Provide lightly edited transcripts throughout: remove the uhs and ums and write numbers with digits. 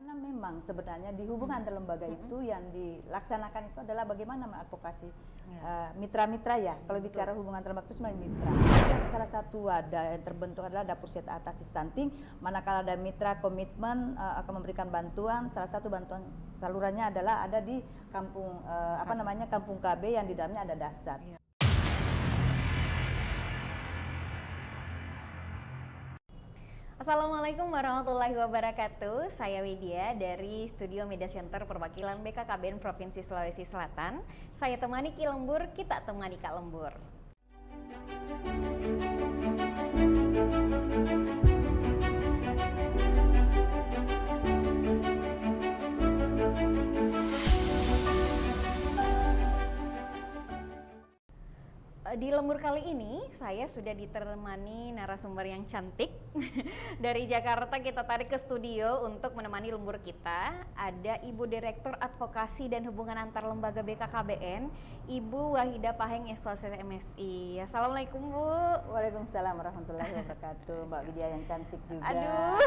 Karena memang sebenarnya di hubungan antar lembaga itu yang dilaksanakan itu adalah bagaimana mengadvokasi mitra-mitra ya. Kalau bicara hubungan antar lembaga itu sebenarnya mitra. Salah satu wadah yang terbentuk adalah dapur siaga atasi stunting. Manakala ada mitra komitmen akan memberikan bantuan, salah satu bantuan salurannya adalah ada di kampung Kampung KB yang di dalamnya ada dasar. Assalamualaikum warahmatullahi wabarakatuh. Saya Widya dari Studio Media Center Perwakilan BKKBN Provinsi Sulawesi Selatan. Saya temani Ki Lembur, kita temani Kak Lembur. Di lembur kali ini saya sudah ditemani narasumber yang cantik dari Jakarta. Kita tarik ke studio untuk menemani lembur kita. Ada Ibu Direktur Advokasi dan Hubungan Antar Lembaga BKKBN, Ibu Wahidah Paheng SOC MSI. Assalamualaikum Bu. Waalaikumsalam warahmatullahi wabarakatuh. Mbak Widya yang cantik juga. Aduh.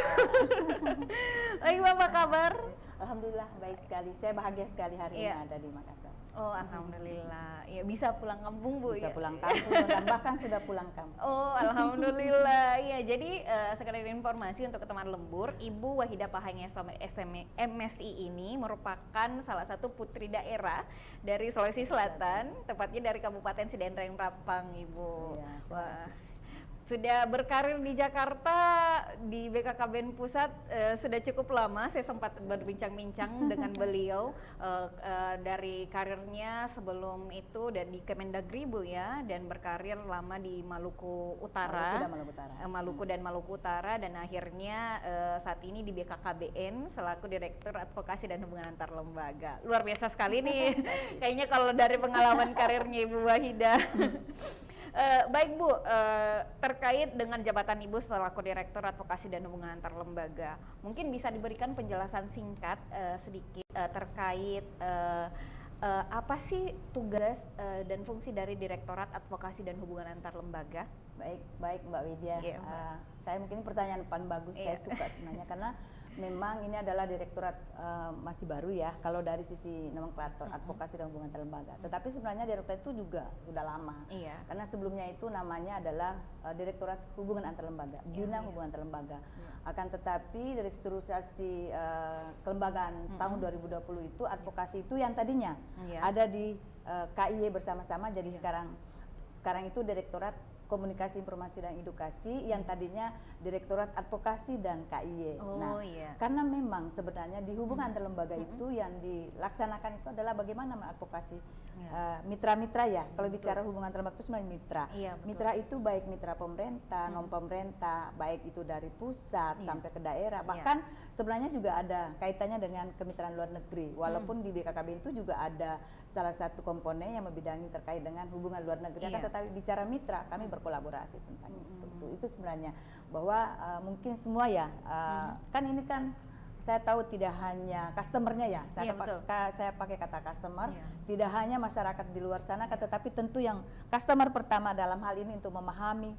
Baik, apa kabar? Alhamdulillah baik sekali. Saya bahagia sekali hari ini ada di Makassar. Oh, alhamdulillah. Ya, bisa pulang kampung Bu. Bisa ya? pulang kampung dan bahkan sudah pulang kampung. Oh, alhamdulillah. Ya, jadi sekedar informasi untuk teman lembur, Ibu Wahidah Paheng MSI ini merupakan salah satu putri daerah dari Sulawesi Selatan, tepatnya dari Kabupaten Sidenreng Rapang, Ibu. Iya, Wah. Sudah berkarir di Jakarta di BKKBN Pusat sudah cukup lama. Saya sempat berbincang-bincang dengan beliau dari karirnya sebelum itu dan di Kemendagri Bu ya, dan berkarir lama di Maluku Utara, Maluku dan Maluku Utara, dan akhirnya saat ini di BKKBN selaku Direktur Advokasi dan Hubungan Antar Lembaga. Luar biasa sekali nih kayaknya kalau dari pengalaman karirnya Ibu Wahidah. Baik Bu, terkait dengan jabatan Ibu selaku Direktur Advokasi dan Hubungan Antar Lembaga, mungkin bisa diberikan penjelasan singkat sedikit terkait apa sih tugas dan fungsi dari Direktorat Advokasi dan Hubungan Antar Lembaga? Baik Mbak Widya. Saya mungkin pertanyaan paling bagus, saya suka sebenarnya karena memang ini adalah direktorat masih baru ya kalau dari sisi nomenklatur advokasi dan hubungan antar lembaga. Tetapi sebenarnya direktorat itu juga sudah lama. Karena sebelumnya itu namanya adalah Direktorat Hubungan Antar Lembaga, Bina Hubungan Antar Lembaga. Akan tetapi dari strukturisasi kelembagaan tahun 2020 itu advokasi itu yang tadinya ada di KIY bersama-sama, jadi sekarang itu Direktorat Komunikasi, Informasi dan Edukasi yang tadinya Direktorat Advokasi dan KIY. Karena memang sebenarnya di hubungan antar lembaga itu yang dilaksanakan itu adalah bagaimana mengadvokasi mitra-mitra ya. Kalau bicara hubungan antar lembaga itu sebenarnya mitra. Mitra itu baik mitra pemerintah, non pemerintah, baik itu dari pusat sampai ke daerah. Bahkan sebenarnya juga ada kaitannya dengan kemitraan luar negeri. Walaupun di BKKBN itu juga ada salah satu komponen yang membidangi terkait dengan hubungan luar negeri. Tetapi bicara mitra, kami berkolaborasi tentang itu sebenarnya bahwa mungkin semua ya kan ini kan saya tahu tidak hanya customernya ya, saya pakai kata customer, tidak hanya masyarakat di luar sana, tetapi tentu yang customer pertama dalam hal ini untuk memahami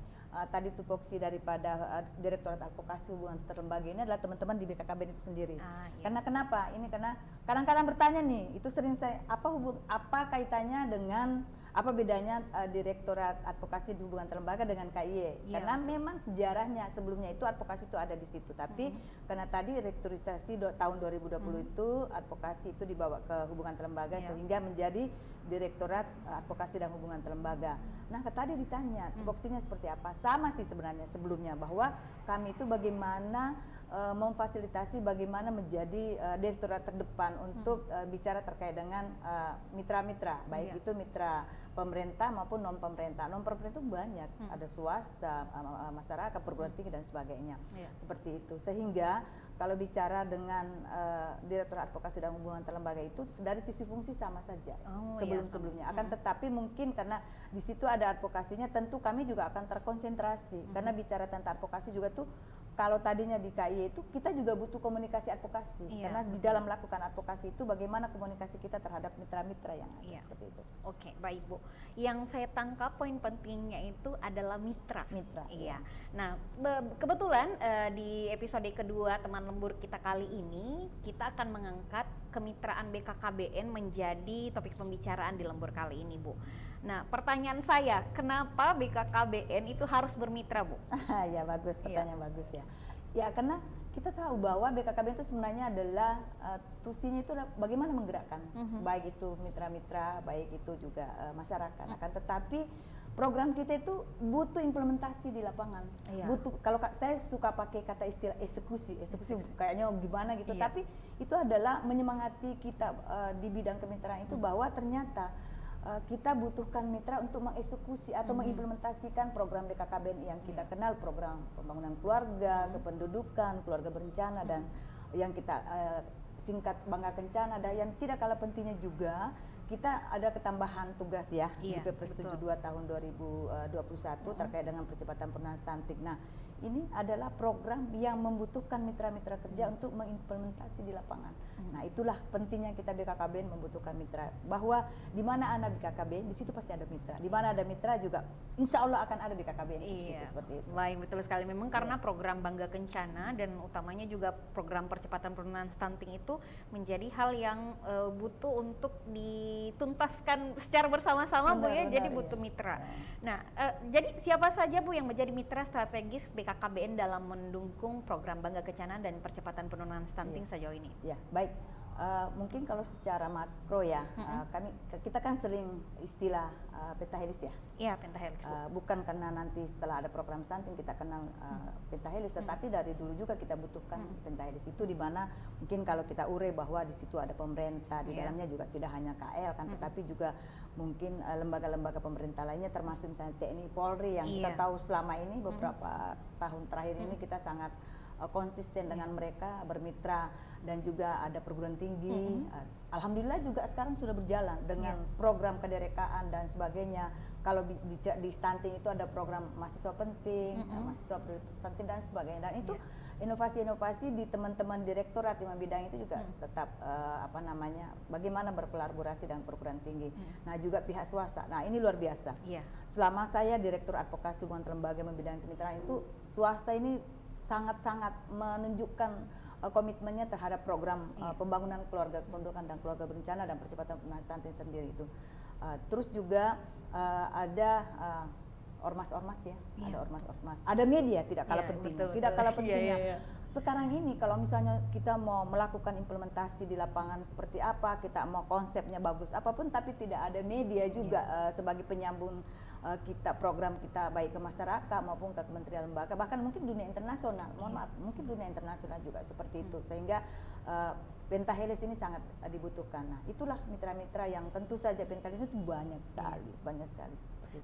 tadi tupoksi daripada Direktorat Advokasi Hubungan Antar Lembaga ini adalah teman-teman di BKKBN itu sendiri. Karena kenapa? Ini karena kadang-kadang bertanya nih, itu sering saya apa kaitannya dengan apa bedanya Direktorat Advokasi Hubungan Antar Lembaga dengan KIY? Karena memang sejarahnya sebelumnya itu advokasi itu ada di situ, tapi karena tadi restrukturisasi tahun 2020 itu advokasi itu dibawa ke hubungan antar lembaga sehingga menjadi Direktorat Advokasi dan Hubungan Antar Lembaga. Nah, tadi ditanya tupoksinya seperti apa? Sama sih sebenarnya sebelumnya, bahwa kami itu bagaimana memfasilitasi, bagaimana menjadi direktorat terdepan untuk bicara terkait dengan mitra-mitra, baik itu mitra pemerintah maupun non pemerintah. Non pemerintah itu banyak, ada swasta, masyarakat, perguruan tinggi dan sebagainya. Seperti itu. Sehingga kalau bicara dengan Direktorat Advokasi dan Hubungan Antar Lembaga itu dari sisi fungsi sama saja sebelum-sebelumnya. Akan tetapi mungkin karena di situ ada advokasinya, tentu kami juga akan terkonsentrasi karena bicara tentang advokasi juga tuh kalau tadinya di KIY itu kita juga butuh komunikasi advokasi, karena di dalam melakukan advokasi itu bagaimana komunikasi kita terhadap mitra-mitra yang ada seperti itu. Oke, baik Bu. Yang saya tangkap poin pentingnya itu adalah mitra. Mitra. Iya. Nah, kebetulan di episode kedua teman lembur kita kali ini kita akan mengangkat kemitraan BKKBN menjadi topik pembicaraan di lembur kali ini, Bu. Nah, pertanyaan saya, kenapa BKKBN itu harus bermitra, Bu? Ya bagus, pertanyaan bagus ya. Ya karena kita tahu bahwa BKKBN itu sebenarnya adalah tusinya itu bagaimana menggerakkan, baik itu mitra-mitra, baik itu juga masyarakat. Akan tetapi program kita itu butuh implementasi di lapangan. Butuh, kalau saya suka pakai kata istilah eksekusi kayaknya gimana gitu. Tapi itu adalah menyemangati kita di bidang kemitraan itu bahwa ternyata kita butuhkan mitra untuk mengeksekusi atau mengimplementasikan program BKKBN yang kita kenal, program pembangunan keluarga, kependudukan, keluarga berencana, dan yang kita singkat Bangga Kencana. Dan yang tidak kalah pentingnya juga kita ada ketambahan tugas ya di Perpres 72 tahun 2021 terkait dengan percepatan penurunan stunting. Nah, ini adalah program yang membutuhkan mitra-mitra kerja untuk mengimplementasi di lapangan. Nah, itulah pentingnya kita BKKBN membutuhkan mitra. Bahwa di mana ada BKKBN, di situ pasti ada mitra. Di mana ada mitra juga, insya Allah akan ada BKKBN. Seperti itu. Baik, betul sekali. Memang karena program Bangga Kencana dan utamanya juga program percepatan penurunan stunting itu menjadi hal yang butuh untuk dituntaskan secara bersama-sama, Bu ya. Jadi butuh mitra. Nah, jadi siapa saja Bu yang menjadi mitra strategis BKKBN dalam mendukung program Bangga Kencana dan percepatan penurunan stunting sejauh ini? Ya, baik. Mungkin kalau secara makro ya, kita kan sering istilah pentahelix ya. Iya, pentahelix. Bukan karena nanti setelah ada program stunting kita kenal pentahelix, tetapi dari dulu juga kita butuhkan pentahelix itu, di mana mungkin kalau kita urei bahwa di situ ada pemerintah di dalamnya juga, tidak hanya KL kan, tetapi juga mungkin lembaga-lembaga pemerintah lainnya, termasuk misalnya TNI, Polri yang kita tahu selama ini beberapa tahun terakhir ini kita sangat konsisten dengan mereka bermitra, dan juga ada perguruan tinggi. Alhamdulillah juga sekarang sudah berjalan dengan program kederekaan dan sebagainya. Kalau di stunting itu ada program mahasiswa penting, mahasiswa stunting dan sebagainya. Dan itu inovasi-inovasi di teman-teman direktorat di bidang itu juga tetap bagaimana berkolaborasi dengan perguruan tinggi. Nah, juga pihak swasta. Nah, ini luar biasa. Selama saya Direktur Advokasi Hubungan Lembaga Bidang Kemitraan itu, swasta ini sangat-sangat menunjukkan komitmennya terhadap program pembangunan keluarga kependudukan dan keluarga berencana dan percepatan penurunan stunting sendiri itu. Terus juga ada ormas-ormas ya, ada ormas-ormas, ada media tidak kalah penting, tidak kalah pentingnya. Sekarang ini kalau misalnya kita mau melakukan implementasi di lapangan seperti apa, kita mau konsepnya bagus apapun, tapi tidak ada media juga sebagai penyambung kita program kita baik ke masyarakat maupun ke kementerian lembaga, bahkan mungkin dunia internasional, mungkin dunia internasional juga seperti itu, sehingga pentahelix ini sangat dibutuhkan. Nah, itulah mitra-mitra yang tentu saja pentahelix itu banyak sekali.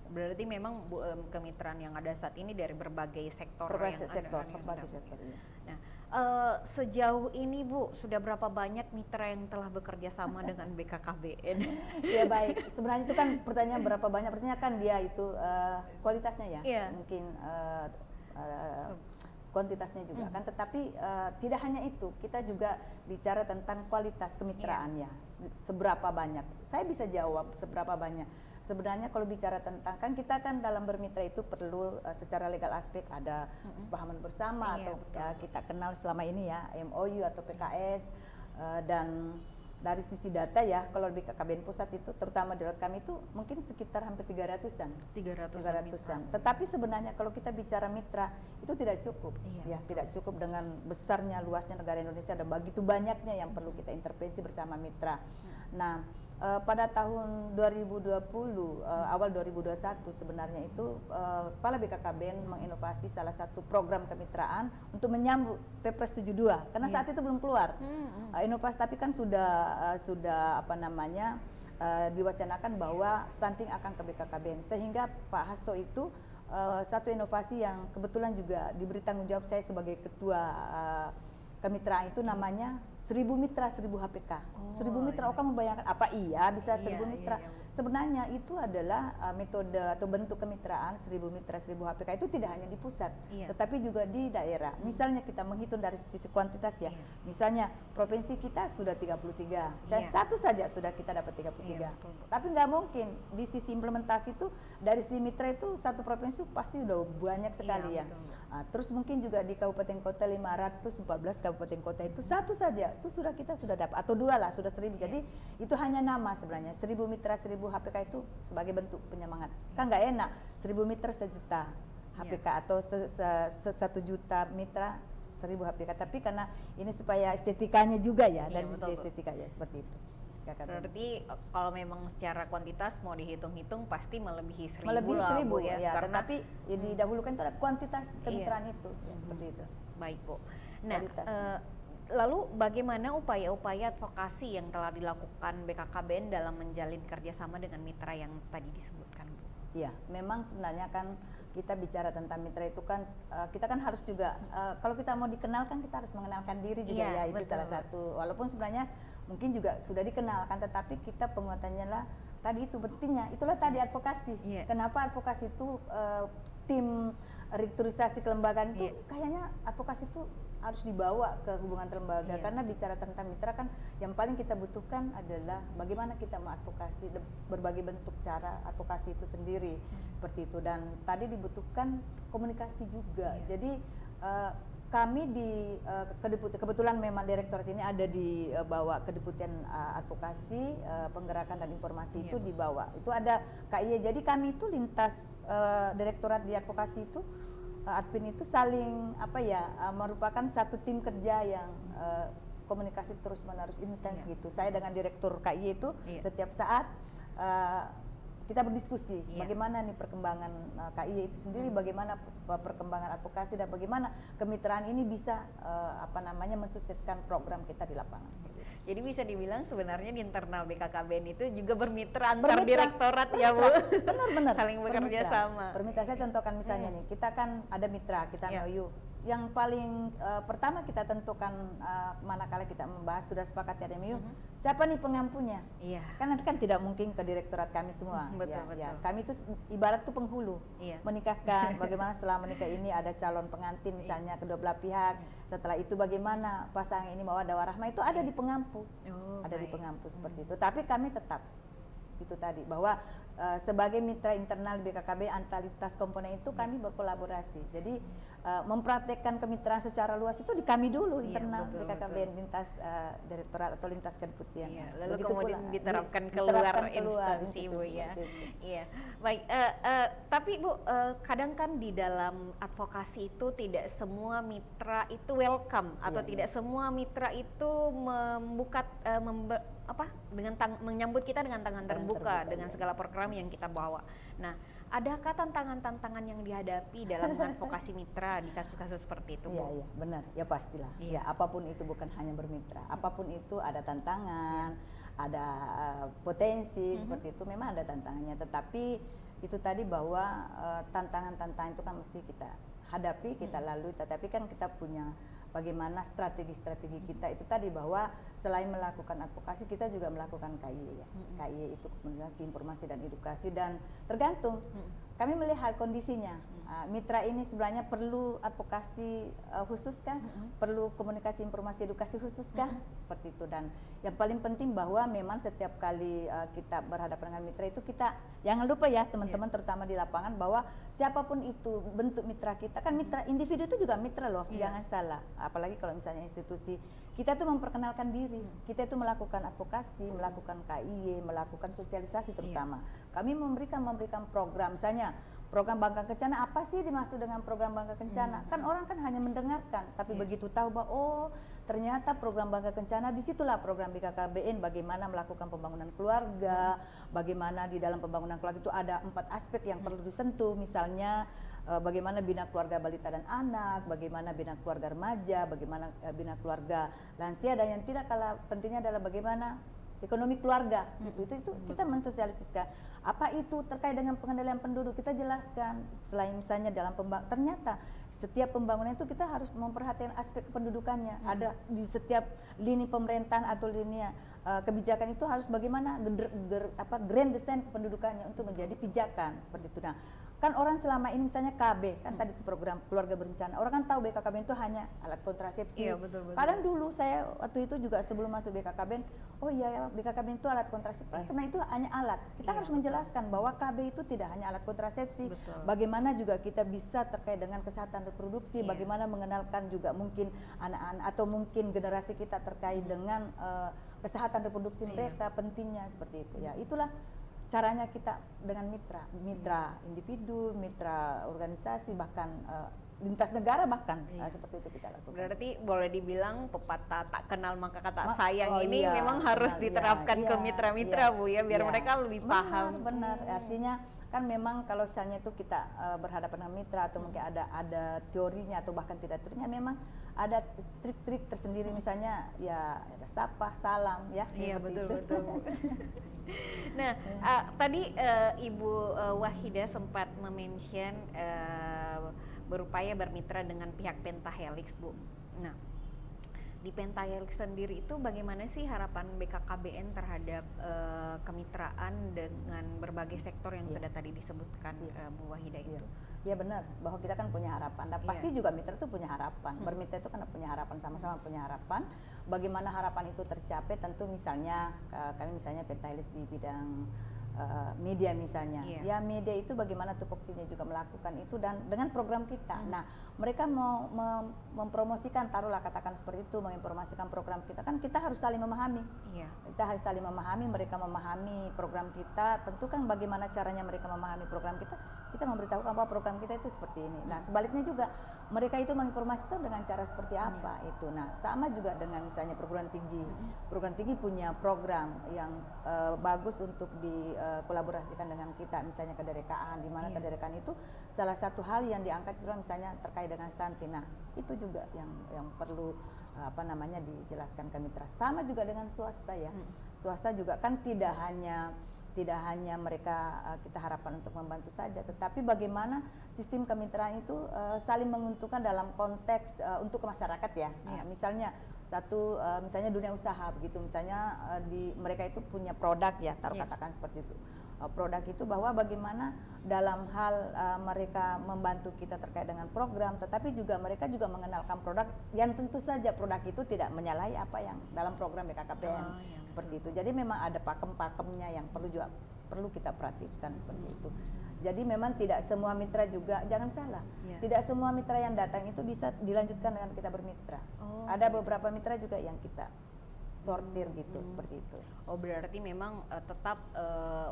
Berarti memang kemitraan yang ada saat ini dari berbagai sektor berbagai yang sektor, ada. berbagai sektor. Nah, sejauh ini Bu, sudah berapa banyak mitra yang telah bekerja sama dengan BKKBN? Ya baik, sebenarnya itu kan pertanyaan berapa banyak, pertanyaan kan dia itu kualitasnya ya, mungkin kuantitasnya juga kan, tetapi tidak hanya itu, kita juga bicara tentang kualitas kemitraan ya, seberapa banyak. Saya bisa jawab seberapa banyak. Sebenarnya kalau bicara tentang, kan kita kan dalam bermitra itu perlu secara legal aspek ada kesepahaman bersama atau kita kenal selama ini ya MOU atau PKS, dan dari sisi data ya, kalau BKKBN pusat itu terutama di kami itu mungkin sekitar hampir 300-an. 300-an. Tetapi sebenarnya kalau kita bicara mitra itu tidak cukup. Tidak cukup dengan besarnya luasnya negara Indonesia dan begitu banyaknya yang perlu kita intervensi bersama mitra. Nah, pada tahun 2020 awal 2021 sebenarnya itu Kepala BKKBN menginovasi salah satu program kemitraan untuk menyambut Perpres 72 karena saat itu belum keluar inovasi, tapi kan sudah diwacanakan bahwa stunting akan ke BKKBN, sehingga Pak Hasto itu satu inovasi yang kebetulan juga diberi tanggung jawab saya sebagai ketua kemitraan itu namanya 1000 mitra 1000 HPK. 1000 mitra, iya. kamu bayangkan apa iya bisa 1000 Iya, mitra? iya, iya. Sebenarnya itu adalah metode atau bentuk kemitraan 1000 mitra 1000 HPK itu tidak hanya di pusat, Iya. tetapi juga di daerah. Misalnya kita menghitung dari sisi kuantitas ya. Iya. Misalnya provinsi kita sudah 33. Misalnya Iya. satu saja sudah kita dapat 33. Iya, betul, Bu. Tapi nggak mungkin di sisi implementasi itu dari sisi mitra itu satu provinsi pasti udah banyak sekali Iya, ya. betul, Bu. Terus mungkin juga di kabupaten kota 514 kabupaten kota itu satu saja itu sudah kita sudah dapat atau dua lah sudah 1000. Iya. Jadi itu hanya nama sebenarnya 1000 mitra 1000 HPK itu sebagai bentuk penyemangat. Kan nggak enak 1000 mitra 1.000.000 HPK atau 1 juta mitra 1000 HPK. Tapi karena ini supaya estetikanya juga ya, Iya, dari sisi betul, Bu. estetika ya seperti itu. Berarti kalau memang secara kuantitas mau dihitung-hitung pasti melebihi 1000 melebihi lah 1000 Bu ya. Karena tetapi ya didahulukan itu ada kuantitas kemitraan itu ya, seperti itu. Baik Bu. Nah, Kualitas. lalu bagaimana upaya-upaya advokasi yang telah dilakukan BKKBN dalam menjalin kerjasama dengan mitra yang tadi disebutkan Bu? Iya, memang sebenarnya kan kita bicara tentang mitra itu kan kita kan harus juga kalau kita mau dikenal kan kita harus mengenalkan diri juga Iya, ya, itu betul. salah satu. Walaupun sebenarnya mungkin juga sudah dikenalkan, tetapi kita penguatannya lah tadi itu pentingnya. Itulah tadi advokasi. Iya. Kenapa advokasi itu tim restrukturisasi kelembagaan itu Iya. kayaknya advokasi itu harus dibawa ke hubungan lembaga Iya. karena bicara tentang mitra kan yang paling kita butuhkan adalah bagaimana kita mengadvokasi berbagai bentuk cara advokasi itu sendiri seperti itu, dan tadi dibutuhkan komunikasi juga. Iya. Jadi kami di kebetulan memang direktorat ini ada di bawah kedeputian advokasi penggerakan dan informasi itu Iya. dibawa. Itu ada KIY. Jadi kami itu lintas direktorat di advokasi itu admin itu saling merupakan satu tim kerja yang komunikasi terus menerus intens Iya. gitu. Saya dengan direktur KIY itu Iya. setiap saat kita berdiskusi Iya. bagaimana nih perkembangan KIY itu sendiri, bagaimana perkembangan advokasi dan bagaimana kemitraan ini bisa mensukseskan program kita di lapangan. Jadi bisa dibilang sebenarnya di internal BKKBN itu juga bermitra antar Bermitra, direktorat ya Bu. Benar-benar. Saling bekerja sama. Bermitra. Saya contohkan misalnya nih, kita kan ada mitra, kita Iya. MOU. Yang paling pertama kita tentukan manakala kita membahas sudah sepakat ada MOU, siapa nih pengampunya? Iya. Kan nanti kan tidak mungkin ke direktorat kami semua. Betul, Ya, betul. kami itu ibarat tuh penghulu. Iya. Menikahkan, bagaimana setelah menikah ini ada calon pengantin misalnya kedua belah pihak. Setelah itu bagaimana pasangan ini mau ada warahmah itu ada di pengampu. Oh, Ada di baik. pengampu seperti itu. Tapi kami tetap itu tadi bahwa sebagai mitra internal BKKB antar lintas komponen itu kami berkolaborasi. Jadi mempraktekkan kemitraan secara luas itu di kami dulu Iya, internal betul, BKKB betul. lintas direktorat atau lintas kedeputian. Iya, lalu Begitu kemudian pula, diterapkan diterapkan keluar keluar instansi Bu institusi ya. seperti itu. Iya, baik. Tapi Bu, kadang kan di dalam advokasi itu tidak semua mitra itu welcome atau Iya, tidak semua mitra itu membuka menyambut kita dengan tangan terbuka dengan iya. segala program yang kita bawa. Nah, adakah tantangan-tantangan yang dihadapi dalam advokasi mitra di kasus-kasus seperti itu, Bu? Iya, iya, benar. Ya pastilah. Iya. Ya, apapun itu bukan hanya bermitra. Apapun itu ada tantangan, ada potensi seperti itu. Memang ada tantangannya, tetapi itu tadi bahwa tantangan-tantangan itu kan mesti kita hadapi, kita lalui, tetapi kan kita punya bagaimana strategi-strategi kita itu tadi bahwa selain melakukan advokasi kita juga melakukan KIY ya. KIY itu komunikasi, informasi dan edukasi, dan tergantung kami melihat kondisinya. Mitra ini sebenarnya perlu advokasi khusus kah? Perlu komunikasi, informasi, edukasi khusus kah? Seperti itu. Dan yang paling penting bahwa memang setiap kali kita berhadapan dengan mitra itu kita jangan lupa ya teman-teman terutama di lapangan bahwa siapapun itu bentuk mitra kita kan mitra individu itu juga mitra loh, jangan salah. Apalagi kalau misalnya institusi kita tuh memperkenalkan diri, kita itu melakukan advokasi, melakukan KIY, melakukan sosialisasi terutama. Kami memberikan program, misalnya program Bangga Kencana, apa sih dimaksud dengan program Bangga Kencana? Kan orang kan hanya mendengarkan, tapi begitu tahu bahwa oh ternyata program Bangga Kencana, disitulah program BKKBN bagaimana melakukan pembangunan keluarga, bagaimana di dalam pembangunan keluarga itu ada 4 aspek yang perlu disentuh, misalnya bagaimana bina keluarga balita dan anak, bagaimana bina keluarga remaja, bagaimana bina keluarga lansia, dan yang tidak kalah pentingnya adalah bagaimana ekonomi keluarga. Itu kita mensosialisasikan. Apa itu terkait dengan pengendalian penduduk, kita jelaskan. Selain misalnya dalam ternyata setiap pembangunan itu kita harus memperhatikan aspek kependudukannya. Ada di setiap lini pemerintahan atau lini kebijakan itu harus bagaimana grand design kependudukannya untuk menjadi pijakan seperti itu. Nah, kan orang selama ini misalnya KB kan tadi itu program keluarga berencana, orang kan tahu BKKBN itu hanya alat kontrasepsi. Iya, betul. Padahal dulu saya waktu itu juga sebelum masuk BKKBN, oh iya ya BKKBN itu alat kontrasepsi. Sebenarnya itu hanya alat. Kita harus menjelaskan bahwa KB itu tidak hanya alat kontrasepsi. Betul. Bagaimana juga kita bisa terkait dengan kesehatan reproduksi, bagaimana mengenalkan juga mungkin anak-anak atau mungkin generasi kita terkait dengan kesehatan reproduksi mereka, pentingnya seperti itu ya. Itulah caranya kita dengan mitra individu, mitra organisasi, bahkan lintas negara bahkan seperti itu kita lakukan. Berarti boleh dibilang pepatah tak kenal maka kata sayang ini iya, memang harus diterapkan ke mitra-mitra Bu ya, biar mereka lebih paham. Benar, artinya kan memang kalau misalnya itu kita berhadapan dengan mitra atau mungkin ada teorinya atau bahkan tidak teorinya, memang ada trik-trik tersendiri, misalnya ya sapa, salam ya. Iya, betul. Nah, tadi Ibu Wahidah sempat mention berupaya bermitra dengan pihak Pentahelix, Bu. Nah, di Pentahelix sendiri itu bagaimana sih harapan BKKBN terhadap kemitraan dengan berbagai sektor yang sudah tadi disebutkan Bu Wahidah itu? Ya benar, bahwa kita kan punya harapan. Dan pasti juga mitra itu punya harapan. Bermitra itu kan punya harapan, sama-sama punya harapan. Bagaimana harapan itu tercapai? Tentu misalnya kami misalnya Pentahelix di bidang media misalnya, ya media itu bagaimana tupoksinya juga melakukan itu dan dengan program kita. Nah, mereka mau mempromosikan, taruhlah katakan seperti itu, menginformasikan program kita, kan kita harus saling memahami. Kita harus saling memahami, mereka memahami program kita. Tentu kan bagaimana caranya mereka memahami program kita memberitahukan bahwa program kita itu seperti ini. Nah, sebaliknya juga mereka itu menginformasikan dengan cara seperti apa itu. Nah, sama juga dengan misalnya perguruan tinggi. Perguruan tinggi punya program yang bagus untuk dikolaborasikan dengan kita, misalnya kederekaan, di mana kederekaan itu salah satu hal yang diangkat juga misalnya terkait dengan stunting. Nah, itu juga yang perlu dijelaskan ke mitra. Sama juga dengan swasta ya. Swasta juga kan tidak hanya mereka kita harapkan untuk membantu saja, tetapi bagaimana sistem kemitraan itu saling menguntungkan dalam konteks untuk ke masyarakat ya. Misalnya misalnya dunia usaha begitu, misalnya mereka itu punya produk ya, katakan seperti itu. Produk itu bahwa bagaimana dalam hal mereka membantu kita terkait dengan program, tetapi juga mereka juga mengenalkan produk yang tentu saja produk itu tidak menyalahi apa yang dalam program BKKBN. Seperti itu. Jadi memang ada pakem-pakemnya yang perlu kita perhatikan seperti itu. Jadi memang tidak semua mitra juga, jangan salah, tidak semua mitra yang datang itu bisa dilanjutkan dengan kita bermitra. Ada beberapa mitra juga yang kita sortir gitu, seperti itu. Oh, berarti memang tetap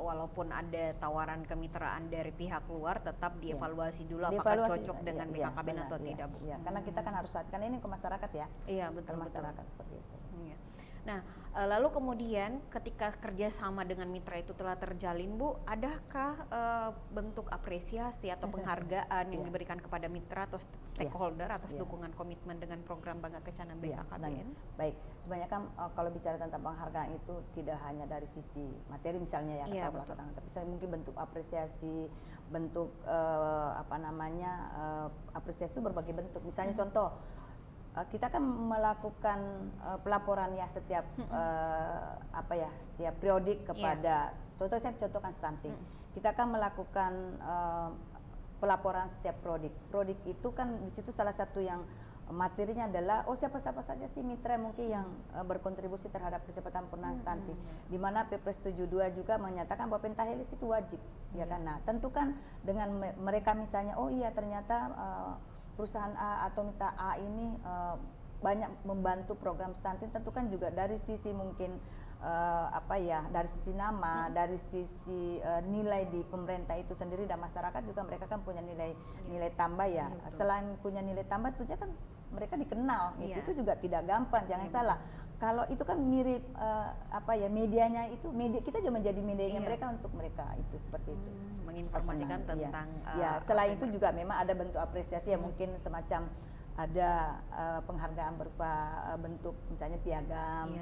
walaupun ada tawaran kemitraan dari pihak luar, tetap dievaluasi dulu apakah cocok dengan BKKBN atau tidak, Bu. Karena kita kan harus saatkan ini ke masyarakat ya. Iya, betul. Masyarakat seperti itu. Nah, lalu kemudian ketika kerjasama dengan mitra itu telah terjalin, Bu, adakah bentuk apresiasi atau penghargaan yang diberikan kepada mitra atau stakeholder atas dukungan komitmen dengan program Bangga Kencana BKKBN? Baik, sebenarnya kan kalau bicara tentang penghargaan itu tidak hanya dari sisi materi misalnya ya, tapi mungkin bentuk apresiasi, bentuk apresiasi itu berbagai bentuk. Misalnya contoh, kita kan melakukan pelaporan ya setiap setiap periodik kepada saya contohkan stunting. Kita kan melakukan pelaporan setiap periodik. Periodik itu kan di situ salah satu yang materinya adalah siapa saja sih mitra mungkin yang berkontribusi terhadap percepatan penurunan stunting. Di mana Perpres 72 juga menyatakan bahwa Pentahelix itu wajib, ya kan. Nah, tentu kan dengan mereka misalnya ternyata perusahaan A atau mitra A ini banyak membantu program stunting, tentu kan juga dari sisi mungkin dari sisi nama, dari sisi nilai di pemerintah itu sendiri dan masyarakat juga mereka kan punya nilai tambah ya. Selain punya nilai tambah tentunya kan mereka dikenal, itu juga tidak gampang, jangan salah. Kalau itu kan mirip medianya itu kita juga menjadi medianya mereka untuk mereka itu seperti itu. Menginformasikan tentang selain itu juga memang ada bentuk apresiasi yang mungkin semacam ada penghargaan berupa bentuk misalnya piagam,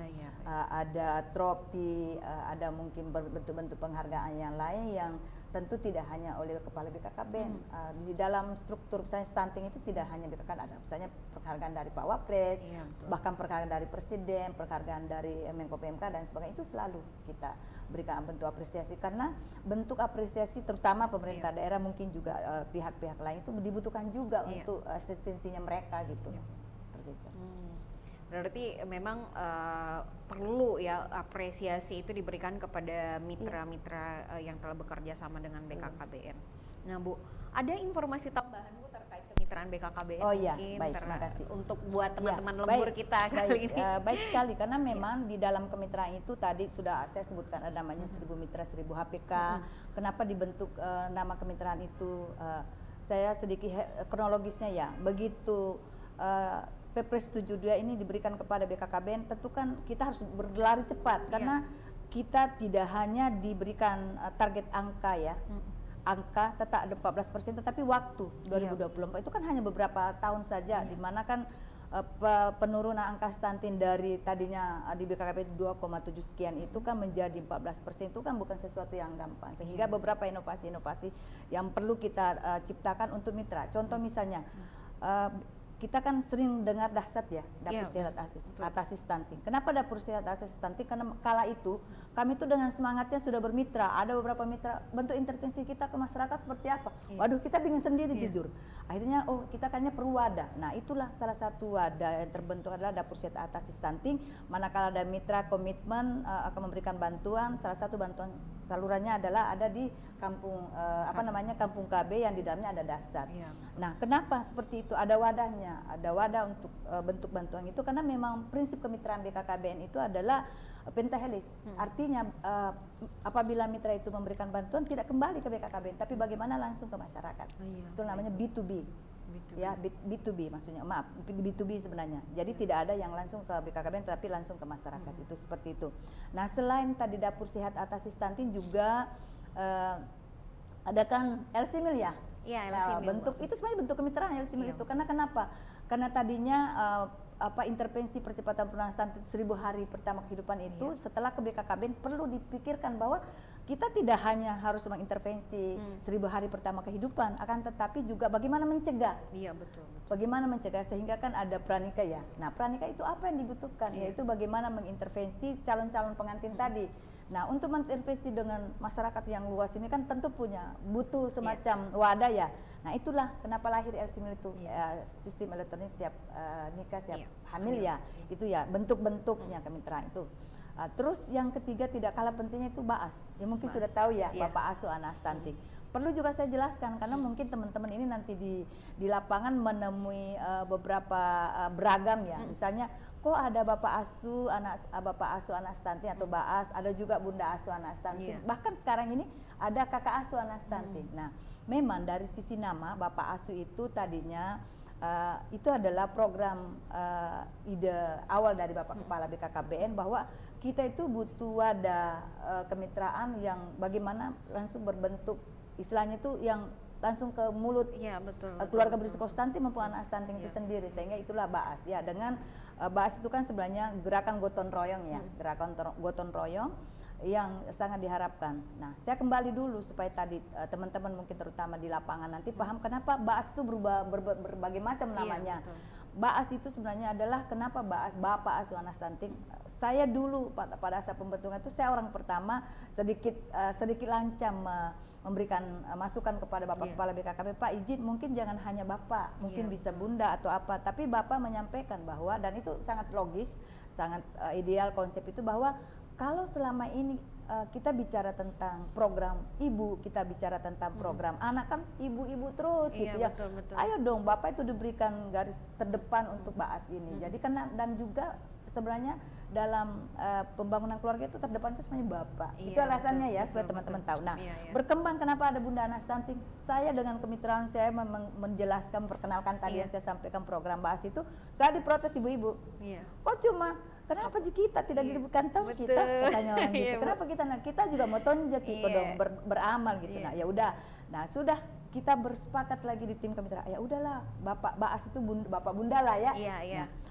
ada trofi, ada mungkin bentuk-bentuk penghargaan yang lain yang tentu tidak hanya oleh kepala BKKBN. Di dalam struktur misalnya stunting itu tidak hanya BKKBN, ada misalnya penghargaan dari Pak Wapres, bahkan penghargaan dari Presiden, penghargaan dari Menko PMK dan sebagainya, itu selalu kita berikan bentuk apresiasi, karena bentuk apresiasi terutama pemerintah daerah, mungkin juga pihak-pihak lain itu dibutuhkan juga untuk asistensinya mereka gitu. Seperti itu. Berarti memang perlu ya apresiasi itu diberikan kepada mitra-mitra yang telah bekerja sama dengan BKKBN. Nah Bu, ada informasi tambahan Bu terkait kemitraan BKKBN? Oh iya, baik, terima kasih. Untuk buat teman-teman lembur kita kali ini. Baik sekali, karena memang di dalam kemitraan itu tadi sudah saya sebutkan ada namanya 1000 mitra 1000 HPK. Kenapa dibentuk nama kemitraan itu? Saya sedikit kronologisnya ya, begitu Perpres 72 ini diberikan kepada BKKBN, tentu kan kita harus berlari cepat karena kita tidak hanya diberikan target angka ya, angka tetap ada 14%, tetapi waktu 2024 itu kan hanya beberapa tahun saja, di mana kan penurunan angka stunting dari tadinya di BKKBN 2,7 sekian itu kan menjadi 14%, itu kan bukan sesuatu yang gampang, sehingga beberapa inovasi-inovasi yang perlu kita ciptakan untuk mitra. Contoh misalnya kita kan sering dengar DASSAT ya, dapur sehat atasi stunting. Kenapa dapur sehat atasi stunting? Karena kala itu kami itu dengan semangatnya sudah bermitra. Ada beberapa mitra, bentuk intervensi kita ke masyarakat seperti apa? Waduh, kita bingung sendiri jujur. Akhirnya kita kayaknya perlu wadah. Nah, itulah salah satu wadah yang terbentuk adalah dapur sehat atasi stunting. Manakala ada mitra komitmen akan memberikan bantuan, salah satu bantuan salurannya adalah ada di kampung Kampung KB yang di dalamnya ada DASSAT. Nah, kenapa seperti itu? Ada wadahnya, ada wadah untuk bentuk bantuan itu, karena memang prinsip kemitraan BKKBN itu adalah pentahelix. Artinya apabila mitra itu memberikan bantuan tidak kembali ke BKKBN, tapi bagaimana langsung ke masyarakat. Itu namanya B2B. Ya, B2B maksudnya, maaf, B2B sebenarnya. Jadi tidak ada yang langsung ke BKKBN tapi langsung ke masyarakat. Itu seperti itu. Nah, selain tadi dapur sehat atasi stunting juga ada kan LC-Mil ya? Iya, bentuk itu sebenarnya bentuk kemitraan LC-Mil itu. Karena kenapa? Karena tadinya intervensi percepatan penurunan stunting 1000 hari pertama kehidupan itu setelah ke BKKBN perlu dipikirkan bahwa kita tidak hanya harus mengintervensi 1000 hari pertama kehidupan, akan tetapi juga bagaimana mencegah. Iya, betul. Bagaimana mencegah, sehingga kan ada pranika ya. Nah, pranika itu apa yang dibutuhkan? Yaitu bagaimana mengintervensi calon-calon pengantin tadi. Nah, untuk mengintervensi dengan masyarakat yang luas ini kan tentu butuh semacam wadah ya. Nah, itulah kenapa lahir LC-Mil itu, sistem elektronik siap nikah siap hamil ya. Itu ya bentuk-bentuknya kemitraan itu. Terus yang ketiga tidak kalah pentingnya itu BAAS. Ya mungkin sudah tahu ya, Bapak Asuh Anak Stunting. Perlu juga saya jelaskan karena mungkin teman-teman ini nanti di lapangan menemui beberapa beragam ya. Misalnya kok ada Bapak Asuh Anak Stunting atau BAAS, ada juga Bunda Asuh Anak Stunting. Bahkan sekarang ini ada Kakak Asuh Anak Stunting. Nah, memang dari sisi nama Bapak Asuh itu tadinya itu adalah program ide awal dari Bapak Kepala BKKBN bahwa kita itu butuh wadah kemitraan yang bagaimana langsung berbentuk istilahnya itu yang langsung ke mulut keluarga berisiko stunting maupun anak stunting itu sendiri, sehingga itulah BAAS ya. Dengan BAAS itu kan sebenarnya gerakan gotong royong ya, gerakan gotong royong yang sangat diharapkan. Nah, saya kembali dulu supaya tadi teman-teman mungkin terutama di lapangan nanti paham kenapa BAAS itu berbagai macam namanya. BAAS itu sebenarnya adalah kenapa BAAS, Bapak Asuh Anak Stunting. Saya dulu pada saat pembentukan itu saya orang pertama sedikit lancam memberikan masukan kepada Bapak Kepala BKKB, Pak izin mungkin jangan hanya Bapak, mungkin bisa Bunda atau apa, tapi Bapak menyampaikan bahwa, dan itu sangat logis, sangat ideal konsep itu, bahwa kalau selama ini kita bicara tentang program ibu, kita bicara tentang program anak, kan ibu-ibu terus gitu ya. Betul. Ayo dong Bapak itu diberikan garis terdepan untuk BAAS ini. Jadi karena dan juga sebenarnya dalam pembangunan keluarga itu terdepan itu sebenarnya Bapak. Itu alasannya ya, supaya teman-teman tahu. Nah, berkembang kenapa ada Bunda Anak Stunting? Saya dengan kemitraan saya menjelaskan, perkenalkan tadi yang saya sampaikan program BAAS itu, saya diprotes ibu-ibu. Kok cuma kenapa kita tidak diberikan tahu kita, katanya orang gitu. Kenapa kita juga mau tonjok gitu dong, beramal gitu. Nah, ya udah. Nah, sudah kita bersepakat lagi di tim kemitraan. Ya udahlah, Bapak BAAS itu Bapak Bunda lah ya.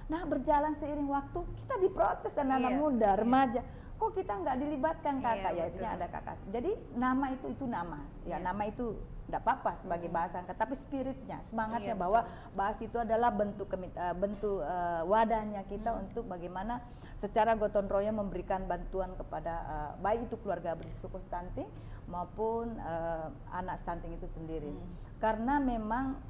Nah, berjalan seiring waktu kita diprotes anak-anak muda, remaja. kok kita nggak dilibatkan kakak, Iya, ya artinya ada kakak. Jadi nama itu nama, ya nama itu tidak apa-apa sebagai bahasa angkat, tapi spiritnya, semangatnya bahwa bahas itu adalah bentuk wadahnya kita untuk bagaimana secara gotong royong memberikan bantuan kepada baik itu keluarga berisiko stunting maupun anak stunting itu sendiri. Karena memang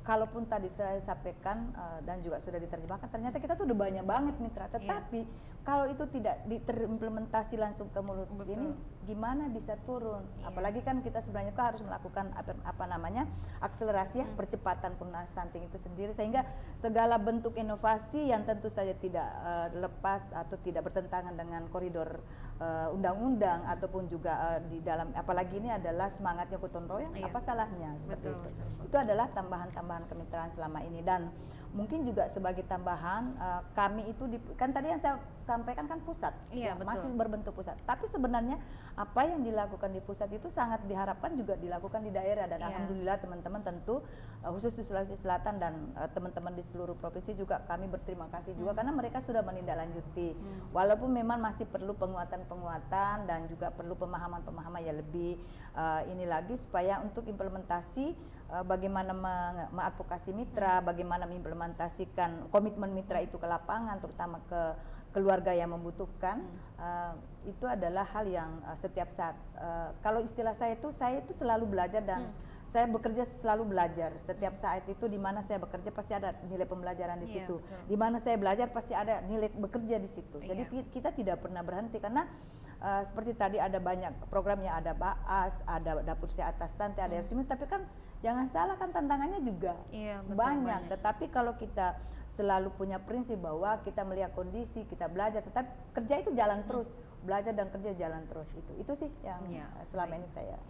kalaupun tadi saya sampaikan dan juga sudah diterjemahkan, ternyata kita tuh udah banyak banget mitra, tetapi kalau itu tidak terimplementasi langsung ke mulut ini, gimana bisa turun? Apalagi kan kita sebenarnya tuh harus melakukan akselerasi percepatan penggunaan stunting itu sendiri, sehingga segala bentuk inovasi yang tentu saja tidak lepas atau tidak bertentangan dengan koridor undang-undang ataupun juga di dalam, apalagi ini adalah semangatnya gotong royong, apa salahnya seperti itu. Itu adalah tambahan-tambahan kemitraan selama ini. Dan mungkin juga sebagai tambahan, kami itu kan tadi yang saya sampaikan kan pusat, masih berbentuk pusat. Tapi sebenarnya apa yang dilakukan di pusat itu sangat diharapkan juga dilakukan di daerah, dan alhamdulillah teman-teman tentu khusus di Sulawesi Selatan dan teman-teman di seluruh provinsi juga kami berterima kasih juga karena mereka sudah menindaklanjuti. Walaupun memang masih perlu penguatan dan juga perlu pemahaman-pemahaman yang lebih ini lagi supaya untuk implementasi bagaimana mengadvokasi mitra, bagaimana mengimplementasikan komitmen mitra itu ke lapangan, terutama ke keluarga yang membutuhkan, itu adalah hal yang setiap saat, kalau istilah saya itu selalu belajar dan saya bekerja selalu belajar. Setiap saat itu di mana saya bekerja pasti ada nilai pembelajaran di situ. Di mana saya belajar pasti ada nilai bekerja di situ. Jadi kita tidak pernah berhenti karena seperti tadi ada banyak programnya, ada BAAS, ada dapur sehat stunting, ada Yarsumi, tapi kan jangan salah kan tantangannya juga banyak. Tetapi kalau kita selalu punya prinsip bahwa kita melihat kondisi, kita belajar, tetapi kerja itu jalan terus, belajar dan kerja jalan terus, itu sih yang selama ini saya.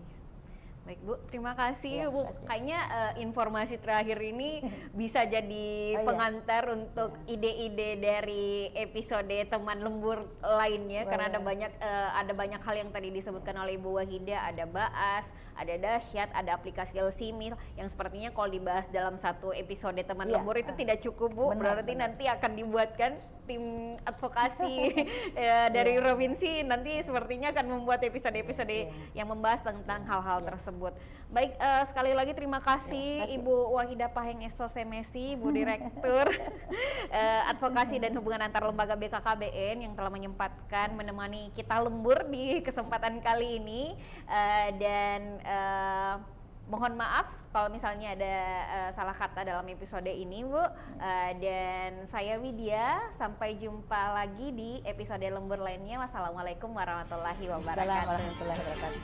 Baik Bu, terima kasih Bu. Kayaknya informasi terakhir ini bisa jadi pengantar untuk ide-ide dari episode teman lembur lainnya, karena ada banyak hal yang tadi disebutkan oleh Ibu Wahida, ada BAAS, ada Dahsyat, ada aplikasi Elsimi yang sepertinya kalau dibahas dalam satu episode teman lembur itu tidak cukup Bu. Berarti nanti akan dibuatkan tim advokasi dari provinsi, nanti sepertinya akan membuat episode-episode yang membahas tentang hal-hal tersebut. Baik, sekali lagi terima kasih Ibu Wahida Paheng Semesi, Bu Direktur Advokasi dan Hubungan Antar Lembaga BKKBN yang telah menyempatkan menemani kita lembur di kesempatan kali ini, dan mohon maaf kalau misalnya ada salah kata dalam episode ini Bu, dan saya Widya, sampai jumpa lagi di episode lembur lainnya. Wassalamualaikum warahmatullahi wabarakatuh. Assalamualaikum warahmatullahi wabarakatuh.